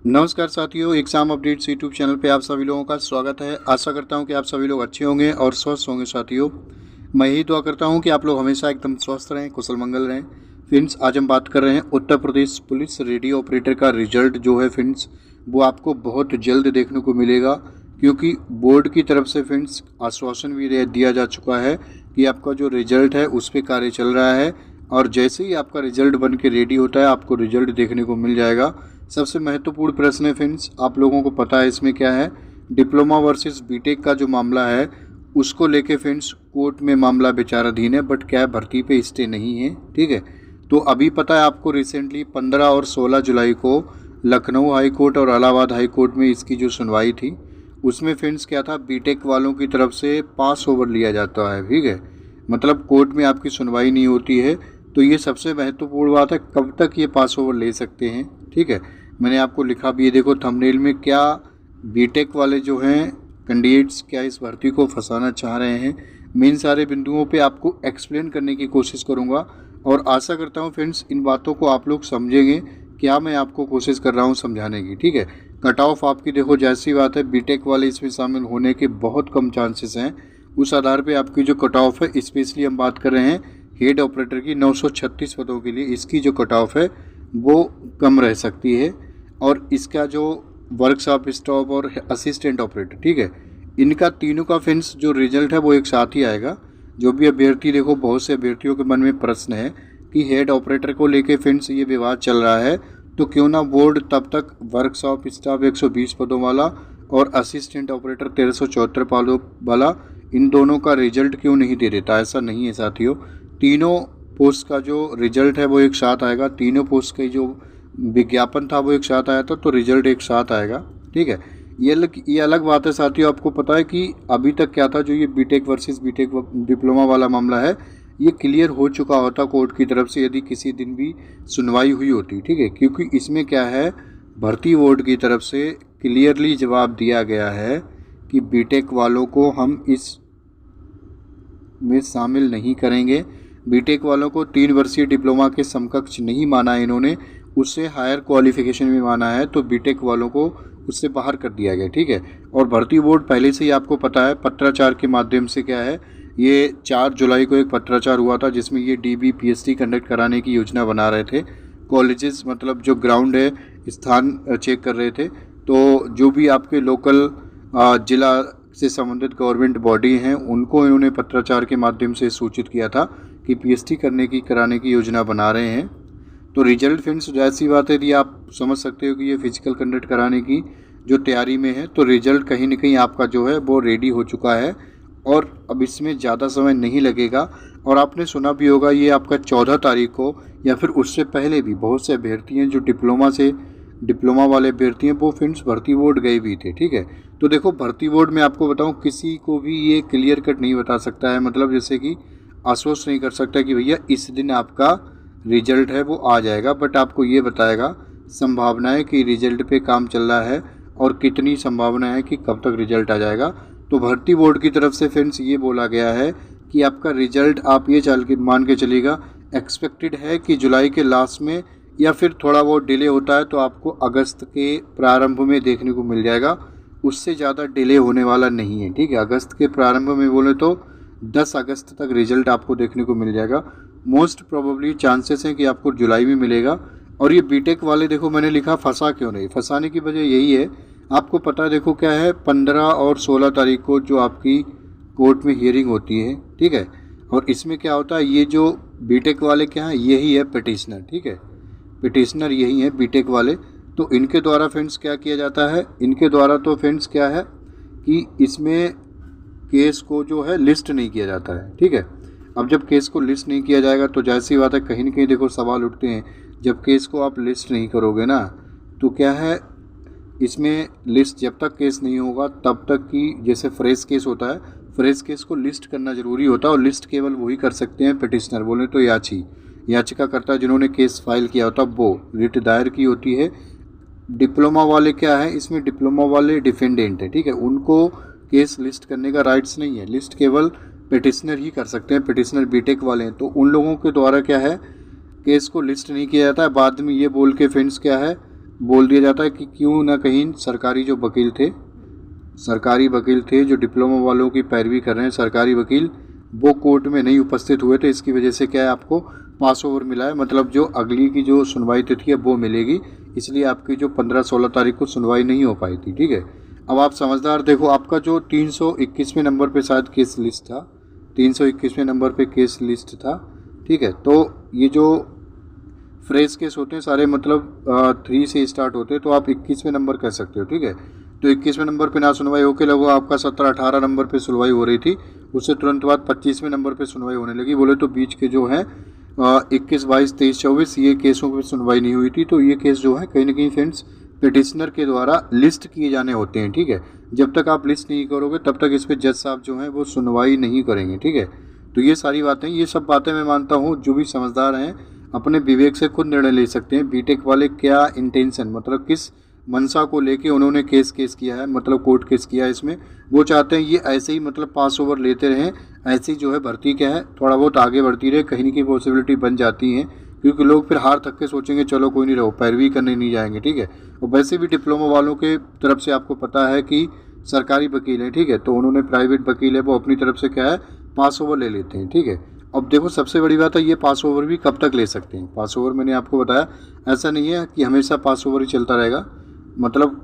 नमस्कार साथियों, exam updates YouTube channel पे आप सभी लोगों का स्वागत है। आशा करता हूँ कि आप सभी लोग अच्छे होंगे और स्वस्थ होंगे। साथियों, मैं यही दुआ करता हूँ कि आप लोग हमेशा एकदम स्वस्थ रहें, कुशल मंगल रहें। फ्रेंड्स, आज हम बात कर रहे हैं Uttar Pradesh police radio operator का रिजल्ट जो है फ्रेंड्स, वो आपको बहुत जल्द देखने को मिलेगा, क्योंकि बोर्ड की तरफ से फ्रेंड्स आश्वासन भी दिया जा चुका है कि आपका जो रिजल्ट है उस पर कार्य चल रहा है और जैसे ही आपका रिजल्ट बन के रेडी होता है आपको रिजल्ट देखने को मिल जाएगा। सबसे महत्वपूर्ण प्रश्न है फ्रेंड्स, आप लोगों को पता है इसमें क्या है, डिप्लोमा वर्सेस बीटेक का जो मामला है उसको लेके फ्रेंड्स कोर्ट में मामला विचाराधीन है, बट क्या भर्ती पे स्टे नहीं है। ठीक है, तो अभी पता है आपको रिसेंटली 15 और 16 जुलाई को लखनऊ हाई कोर्ट और इलाहाबाद हाई कोर्ट में इसकी जो सुनवाई थी उसमें फ्रेंड्स क्या था, बीटेक वालों की तरफ से पास ओवर लिया जाता है। ठीक है, मतलब कोर्ट में आपकी सुनवाई नहीं होती है, तो ये सबसे महत्वपूर्ण बात है, कब तक ये पास ओवर ले सकते हैं। ठीक है, मैंने आपको लिखा भी है, देखो थंबनेल में, क्या बीटेक वाले जो हैं कैंडिडेट्स क्या इस भर्ती को फंसाना चाह रहे हैं। मेन सारे बिंदुओं पे आपको एक्सप्लेन करने की कोशिश करूंगा और आशा करता हूं फ्रेंड्स इन बातों को आप लोग समझेंगे, क्या मैं आपको कोशिश कर रहा हूं समझाने की। ठीक है, कट ऑफ आपकी देखो जैसी बात है, बीटेक वाले इसमें शामिल होने के बहुत कम चांसेस हैं। उस आधार पे आपकी जो कट ऑफ है, स्पेशली हम बात कर रहे हैं हेड ऑपरेटर की 936 पदों के लिए, इसकी जो कट ऑफ है वो कम रह सकती है। और इसका जो वर्कशॉप स्टाफ और असिस्टेंट ऑपरेटर, ठीक है, इनका तीनों का फ्रेंड्स जो रिजल्ट है वो एक साथ ही आएगा। जो भी अभ्यर्थी, देखो बहुत से अभ्यर्थियों के मन में प्रश्न है कि हेड ऑपरेटर को लेके फ्रेंड्स ये विवाद चल रहा है, तो क्यों ना बोर्ड तब तक वर्कशॉप स्टाफ 120 पदों वाला और असिस्टेंट ऑपरेटर 1374 पदों वाला, इन दोनों का रिजल्ट क्यों नहीं दे देता। ऐसा नहीं है साथियों, तीनों पोस्ट का जो रिजल्ट है वो एक साथ आएगा। तीनों पोस्ट का जो विज्ञापन था वो एक साथ आया था, तो रिजल्ट एक साथ आएगा। ठीक है, ये अलग बात है साथियों। आपको पता है कि अभी तक क्या था, जो ये बीटेक वर्सेस बीटेक डिप्लोमा वाला मामला है, ये क्लियर हो चुका होता कोर्ट की तरफ से, यदि किसी दिन भी सुनवाई हुई होती। ठीक है, क्योंकि इसमें क्या है, भर्ती बोर्ड की तरफ से क्लियरली जवाब दिया गया है कि बीटेक वालों को हम इस में शामिल नहीं करेंगे। बीटेक वालों को 3 वर्षीय डिप्लोमा के समकक्ष नहीं माना है इन्होंने, उससे हायर क्वालिफिकेशन में माना है, तो बीटेक वालों को उससे बाहर कर दिया गया। ठीक है, और भर्ती बोर्ड पहले से ही आपको पता है पत्राचार के माध्यम से क्या है, ये 4 जुलाई को एक पत्राचार हुआ था जिसमें ये डीबी पीएसटी कंडक्ट कराने की योजना बना रहे थे। कॉलेजेस मतलब जो ग्राउंड है, स्थान चेक कर रहे थे, तो जो भी आपके लोकल जिला से संबंधित गवर्नमेंट बॉडी हैं उनको इन्होंने पत्राचार के माध्यम से सूचित किया था कि पीएचडी कराने की योजना बना रहे हैं। तो रिजल्ट फ्रेंड्स जैसी बात है, यदि आप समझ सकते हो कि ये फिजिकल कंडक्ट कराने की जो तैयारी में है, तो रिजल्ट कहीं ना कहीं आपका जो है वो रेडी हो चुका है और अब इसमें ज़्यादा समय नहीं लगेगा। और आपने सुना भी होगा, ये आपका 14 तारीख को या फिर उससे पहले भी बहुत से अभ्यर्थी हैं जो डिप्लोमा वाले अभ्यर्थी हैं, वो फ्रेंड्स भर्ती बोर्ड गए भी थे। ठीक है, तो देखो भर्ती बोर्ड में आपको बताऊं, किसी को भी ये क्लियर कट नहीं बता सकता है, मतलब जैसे कि आश्वस्त नहीं कर सकता कि भैया इस दिन आपका रिजल्ट है वो आ जाएगा, बट आपको ये बताएगा संभावनाएं कि रिजल्ट पे काम चल रहा है और कितनी संभावना है कि कब तक रिजल्ट आ जाएगा। तो भर्ती बोर्ड की तरफ से फ्रेंड्स ये बोला गया है कि आपका रिजल्ट आप ये मान के चलिएगा, एक्सपेक्टेड है कि जुलाई के लास्ट में या फिर थोड़ा बहुत डिले होता है तो आपको अगस्त के प्रारंभ में देखने को मिल जाएगा, उससे ज़्यादा डिले होने वाला नहीं है। ठीक है, अगस्त के प्रारंभ में बोले तो 10 अगस्त तक रिजल्ट आपको देखने को मिल जाएगा। मोस्ट प्रोबेबली चांसेस हैं कि आपको जुलाई में मिलेगा। और ये बीटेक वाले, देखो मैंने लिखा फंसा क्यों नहीं, फंसाने की वजह यही है, आपको पता है देखो क्या है, 15 और 16 तारीख को जो आपकी कोर्ट में हियरिंग होती है। ठीक है, और इसमें क्या होता है, ये जो बीटेक वाले क्या हैं, यही है पिटिशनर। ठीक है, पिटिशनर यही है बीटेक वाले, तो इनके द्वारा फ्रेंड्स क्या किया जाता है, इनके द्वारा तो फ्रेंड्स क्या है कि इसमें केस को जो है लिस्ट नहीं किया जाता है। ठीक है, अब जब केस को लिस्ट नहीं किया जाएगा तो जैसी बात है, कहीं ना कहीं देखो सवाल उठते हैं, जब केस को आप लिस्ट नहीं करोगे ना, तो क्या है, इसमें लिस्ट जब तक केस नहीं होगा तब तक की, जैसे फ्रेश केस होता है, फ्रेश केस को लिस्ट करना ज़रूरी होता है और लिस्ट केवल वही कर सकते हैं पिटिशनर, बोले तो याचिकाकर्ता जिन्होंने केस फाइल किया होता, वो रिट दायर की होती है। डिप्लोमा वाले क्या है, इसमें डिप्लोमा वाले डिफेंडेंट है। ठीक है, उनको केस लिस्ट करने का राइट्स नहीं है, लिस्ट केवल पिटिशनर ही कर सकते हैं, पिटिशनर बीटेक वाले हैं, तो उन लोगों के द्वारा क्या है, केस को लिस्ट नहीं किया जाता है। बाद में ये बोल के फ्रेंड्स क्या है, बोल दिया जाता है कि क्यों ना कहीं सरकारी वकील थे जो डिप्लोमा वालों की पैरवी कर रहे हैं, सरकारी वकील, वो कोर्ट में नहीं उपस्थित हुए थे। इसकी वजह से क्या है, आपको पास ओवर मिला है, मतलब जो अगली की जो सुनवाई तिथि है वो मिलेगी, इसलिए आपकी जो 15-16 तारीख को सुनवाई नहीं हो पाई थी। ठीक है, अब आप समझदार देखो, आपका जो 321वें नंबर पे शायद केस लिस्ट था, 321वें नंबर पे केस लिस्ट था। ठीक है, तो ये जो फ्रेश केस होते हैं सारे, मतलब 3 से स्टार्ट होते हैं, तो आप 21वें नंबर कह सकते हो। ठीक है, तो 21वें नंबर पे ना सुनवाई होके लगो आपका 17-18 नंबर पे सुनवाई हो रही थी, उससे तुरंत बाद 25वें नंबर पे सुनवाई होने लगी। बोले तो बीच के जो है 21, 22, 23, 24 ये केसों पे सुनवाई नहीं हुई थी। तो ये केस जो है कहीं ना कहीं फ्रेंड्स पिटिशनर के द्वारा लिस्ट किए जाने होते हैं। ठीक है, जब तक आप लिस्ट नहीं करोगे तब तक इस पर जज साहब जो हैं वो सुनवाई नहीं करेंगे। ठीक है, तो ये सारी बातें, ये सब बातें मैं मानता हूँ जो भी समझदार हैं अपने विवेक से खुद निर्णय ले सकते हैं। बीटेक वाले क्या इंटेंशन, मतलब किस मंशा को लेके उन्होंने केस किया है, मतलब कोर्ट केस किया है इसमें, वो चाहते हैं ये ऐसे ही मतलब पास ओवर लेते रहें, ऐसी जो है भर्ती क्या है थोड़ा बहुत आगे बढ़ती रहे, कहीं की पॉसिबिलिटी बन जाती है, क्योंकि लोग फिर हार थक के सोचेंगे चलो कोई नहीं, रहो, पैरवी करने नहीं जाएंगे। ठीक है, और वैसे भी डिप्लोमा वालों के तरफ से आपको पता है कि सरकारी वकील है। ठीक है, तो उन्होंने प्राइवेट वकील है वो अपनी तरफ से क्या है पास ओवर ले लेते हैं। ठीक है, अब देखो सबसे बड़ी बात है ये पास ओवर भी कब तक ले सकते हैं। पास ओवर मैंने आपको बताया ऐसा नहीं है कि हमेशा पास ओवर ही चलता रहेगा, मतलब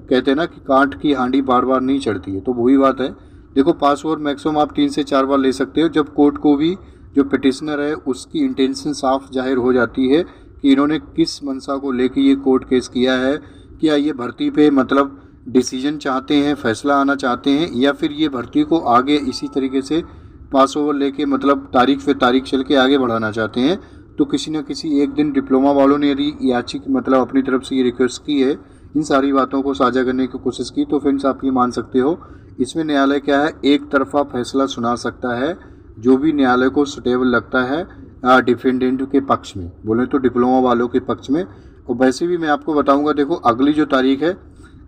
कहते हैं ना कि कांट की हांडी बार बार नहीं चढ़ती है, तो वही बात है। देखो पास ओवर मैक्सिमम आप 3 से 4 बार ले सकते हो, जब कोर्ट को भी जो पिटिशनर है उसकी इंटेंशन साफ जाहिर हो जाती है कि इन्होंने किस मंशा को लेके ये कोर्ट केस किया है। क्या ये भर्ती पे मतलब डिसीजन चाहते हैं, फैसला आना चाहते हैं, या फिर ये भर्ती को आगे इसी तरीके से पास ओवर लेके मतलब तारीख पे तारीख चल के आगे बढ़ाना चाहते हैं। तो किसी न किसी एक दिन डिप्लोमा वालों ने यदि याचिका मतलब अपनी तरफ से ये रिक्वेस्ट की है, इन सारी बातों को साझा करने की कोशिश की, तो फ्रेंड्स आप ये मान सकते हो इसमें न्यायालय क्या है एक तरफा फैसला सुना सकता है, जो भी न्यायालय को सुटेबल लगता है डिफेंडेंट के पक्ष में, बोले तो डिप्लोमा वालों के पक्ष में। और वैसे भी मैं आपको बताऊंगा, देखो अगली जो तारीख है,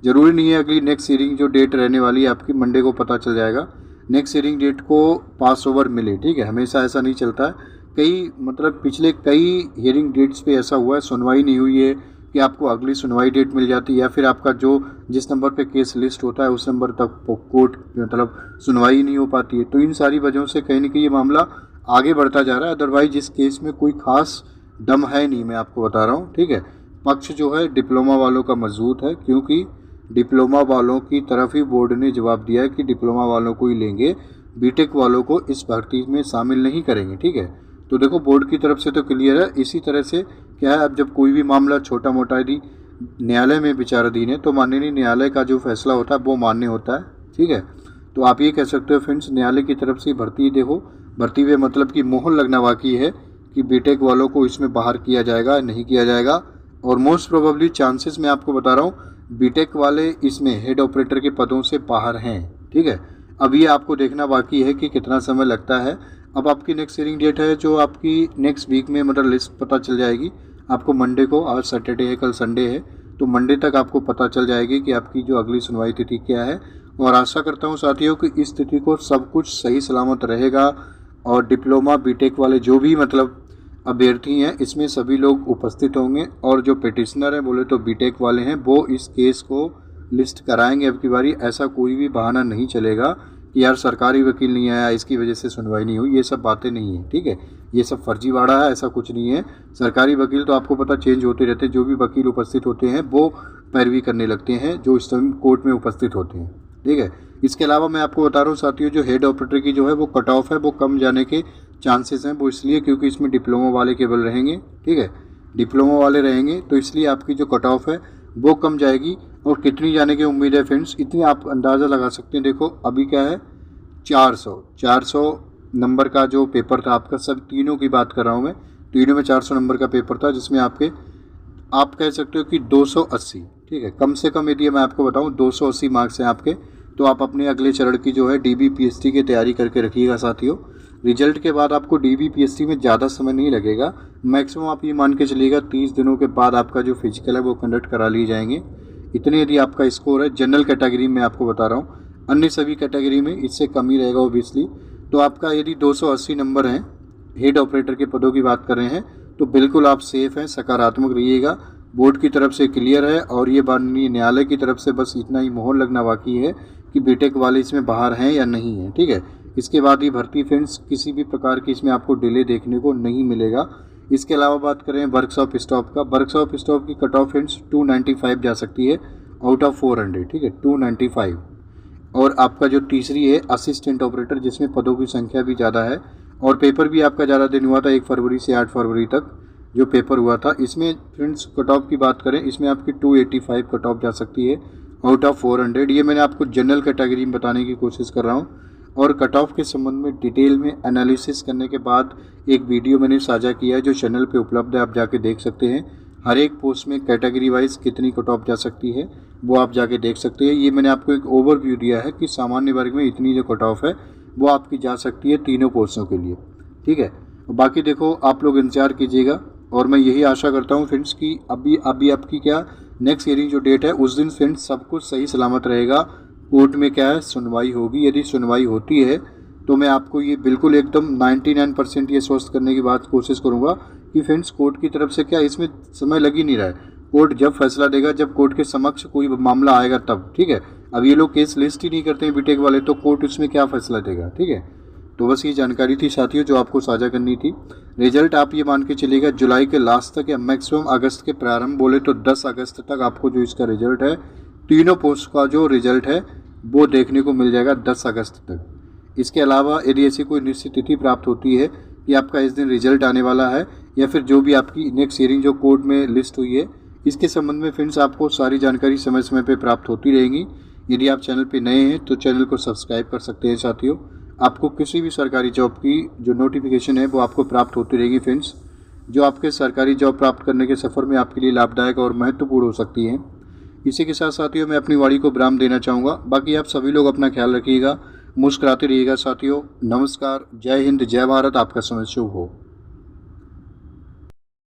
ज़रूरी नहीं है अगली नेक्स्ट हियरिंग जो डेट रहने वाली है आपकी मंडे को पता चल जाएगा, नेक्स्ट हियरिंग डेट को पास ओवर मिले। ठीक है, हमेशा ऐसा नहीं चलता है, कई मतलब पिछले कई हियरिंग डेट्स पे ऐसा हुआ है, सुनवाई नहीं हुई है कि आपको अगली सुनवाई डेट मिल जाती है, या फिर आपका जो जिस नंबर पे केस लिस्ट होता है उस नंबर तक कोर्ट मतलब सुनवाई नहीं हो पाती है। तो इन सारी वजहों से कहीं ना कहीं ये मामला आगे बढ़ता जा रहा है। अदरवाइज इस केस में कोई खास दम है नहीं, मैं आपको बता रहा हूँ। ठीक है, पक्ष जो है डिप्लोमा वालों का मजबूत है, क्योंकि डिप्लोमा वालों की तरफ ही बोर्ड ने जवाब दिया है कि डिप्लोमा वालों को ही लेंगे, बीटेक वालों को इस भर्ती में शामिल नहीं करेंगे। ठीक है, तो देखो बोर्ड की तरफ से तो क्लियर है। इसी तरह से क्या है, अब जब कोई भी मामला छोटा मोटा यदि न्यायालय में विचाराधीन है तो माननीय न्यायालय का जो फैसला होता है वो मान्य होता है। ठीक है, तो आप ये कह सकते हो फ्रेंड्स न्यायालय की तरफ से भर्ती, देखो भर्ती में मतलब कि मोहर लगना बाकी है कि बीटेक वालों को इसमें बाहर किया जाएगा नहीं किया जाएगा। और मोस्ट प्रोबेबली चांसेस मैं आपको बता रहा हूँ बीटेक वाले इसमें हेड ऑपरेटर के पदों से बाहर हैं। ठीक है, अब ये आपको देखना बाकी है कि कितना समय लगता है। अब आपकी नेक्स्ट हियरिंग डेट है जो आपकी नेक्स्ट वीक में मतलब लिस्ट पता चल जाएगी आपको मंडे को, आज सैटरडे है कल संडे है, तो मंडे तक आपको पता चल जाएगी कि आपकी जो अगली सुनवाई तिथि क्या है। और आशा करता हूँ साथियों कि इस तिथि को सब कुछ सही सलामत रहेगा और डिप्लोमा बीटेक वाले जो भी मतलब अभ्यर्थी हैं इसमें सभी लोग उपस्थित होंगे, और जो पिटिशनर हैं बोले तो बीटेक वाले हैं वो इस केस को लिस्ट कराएंगे अब की बारी। ऐसा कोई भी बहाना नहीं चलेगा कि यार सरकारी वकील नहीं आया इसकी वजह से सुनवाई नहीं हुई, ये सब बातें नहीं है। ठीक है, ये सब फर्जीवाड़ा है, ऐसा कुछ नहीं है। सरकारी वकील तो आपको पता चेंज होते रहते हैं, जो भी वकील उपस्थित होते हैं वो पैरवी करने लगते हैं जो इस टाइम कोर्ट में उपस्थित होते हैं। ठीक है, इसके अलावा मैं आपको बता रहा हूँ साथियों जो हेड ऑपरेटर की जो है वो कट ऑफ है वो कम जाने के चांसेस हैं, वो इसलिए क्योंकि इसमें डिप्लोमा वाले केवल रहेंगे। ठीक है, डिप्लोमा वाले रहेंगे तो इसलिए आपकी जो कट ऑफ है वो कम जाएगी। और कितनी जाने की उम्मीद है फ्रेंड्स, इतनी आप अंदाज़ा लगा सकते हैं। देखो अभी क्या है 400 नंबर का जो पेपर था आपका, सब तीनों की बात कर रहा हूँ मैं, तीनों में 400 नंबर का पेपर था जिसमें आपके आप कह सकते हो कि 280, ठीक है, कम से कम यदि मैं आपको बताऊँ 280 मार्क्स हैं आपके। तो आप अपने अगले चरण की जो है DBPST की तैयारी करके रखिएगा साथियों। रिजल्ट के बाद आपको DBPST में ज़्यादा समय नहीं लगेगा, मैक्सिमम आप ये मान के चलिएगा 30 दिनों के बाद आपका जो फिजिकल है वो कंडक्ट करा लिए जाएंगे। इतने यदि आपका स्कोर है जनरल कैटेगरी में, आपको बता रहा हूँ, अन्य सभी कैटेगरी में इससे कम ही रहेगा ओबियसली। तो आपका यदि 280 नंबर हैं, हेड ऑपरेटर के पदों की बात कर रहे हैं, तो बिल्कुल आप सेफ़ हैं, सकारात्मक रहिएगा। बोर्ड की तरफ से क्लियर है और ये माननीय न्यायालय की तरफ से बस इतना ही मोहर लगना बाकी है कि बीटेक वाले इसमें बाहर हैं या नहीं हैं। ठीक है, इसके बाद ये भर्ती फ्रेंड्स किसी भी प्रकार की इसमें आपको डिले देखने को नहीं मिलेगा। इसके अलावा बात करें वर्कशॉप स्टॉप का, वर्कशॉप स्टॉप की कट ऑफ फ्रेंड्स 295 जा सकती है आउट ऑफ 400। ठीक है, 295। और आपका जो तीसरी है असिस्टेंट ऑपरेटर, जिसमें पदों की संख्या भी ज़्यादा है और पेपर भी आपका ज़्यादा दिन हुआ था, 1 फरवरी से 8 फरवरी तक जो पेपर हुआ था। इसमें फ्रेंड्स कट ऑफ की बात करें, इसमें आपकी 285 कट ऑफ जा सकती है आउट ऑफ 400। ये मैंने आपको जनरल कैटेगरी में बताने की कोशिश कर रहा हूँ और कट ऑफ के संबंध में डिटेल में एनालिसिस करने के बाद एक वीडियो मैंने साझा किया है जो चैनल पे उपलब्ध है, आप जाके देख सकते हैं। हर एक पोस्ट में कैटेगरी वाइज कितनी कट ऑफ जा सकती है वो आप जाके देख सकते हैं। ये मैंने आपको एक ओवरव्यू दिया है कि सामान्य वर्ग में इतनी जो कट ऑफ है वो आपकी जा सकती है तीनों पोस्टों के लिए। ठीक है, बाकी देखो आप लोग इंतजार कीजिएगा और मैं यही आशा करता हूँ फ्रेंड्स कि अभी आपकी क्या नेक्स्ट हियरिंग जो डेट है उस दिन फ्रेंड्स सब कुछ सही सलामत रहेगा। कोर्ट में क्या है सुनवाई होगी, यदि सुनवाई होती है तो मैं आपको ये बिल्कुल एकदम 99% ये स्वस्थ करने की बात कोशिश करूँगा कि फ्रेंड्स कोर्ट की तरफ से क्या इसमें समय लग ही नहीं रहा है। कोर्ट जब फैसला देगा, जब कोर्ट के समक्ष कोई मामला आएगा तब। ठीक है, अब ये लोग केस लिस्ट ही नहीं करते हैं बीटेक वाले, तो कोर्ट उसमें क्या फैसला देगा। ठीक है, तो बस ये जानकारी थी साथियों जो आपको साझा करनी थी। रिजल्ट आप ये मान के चलिएगा जुलाई के लास्ट तक या मैक्सिमम अगस्त के प्रारंभ बोले तो 10 अगस्त तक आपको जो इसका रिजल्ट है, तीनों पोस्ट का जो रिजल्ट है वो देखने को मिल जाएगा 10 अगस्त तक। इसके अलावा यदि ऐसी कोई निश्चित तिथि प्राप्त होती है कि आपका इस दिन रिजल्ट आने वाला है या फिर जो भी आपकी नेक्स्ट हियरिंग जो कोर्ट में लिस्ट हुई है, इसके संबंध में फ्रेंड्स आपको सारी जानकारी समय समय पे प्राप्त होती रहेंगी। यदि आप चैनल पे नए हैं तो चैनल को सब्सक्राइब कर सकते हैं साथियों। आपको किसी भी सरकारी जॉब की जो नोटिफिकेशन है वो आपको प्राप्त होती रहेगी फ्रेंड्स, जो आपके सरकारी जॉब प्राप्त करने के सफ़र में आपके लिए लाभदायक और महत्वपूर्ण हो सकती हैं। इसी के साथ साथियों मैं अपनी वाणी को विराम देना चाहूँगा। बाकी आप सभी लोग अपना ख्याल रखिएगा, मुस्कुराते रहिएगा साथियों। नमस्कार, जय हिंद, जय भारत, आपका समय शुभ हो।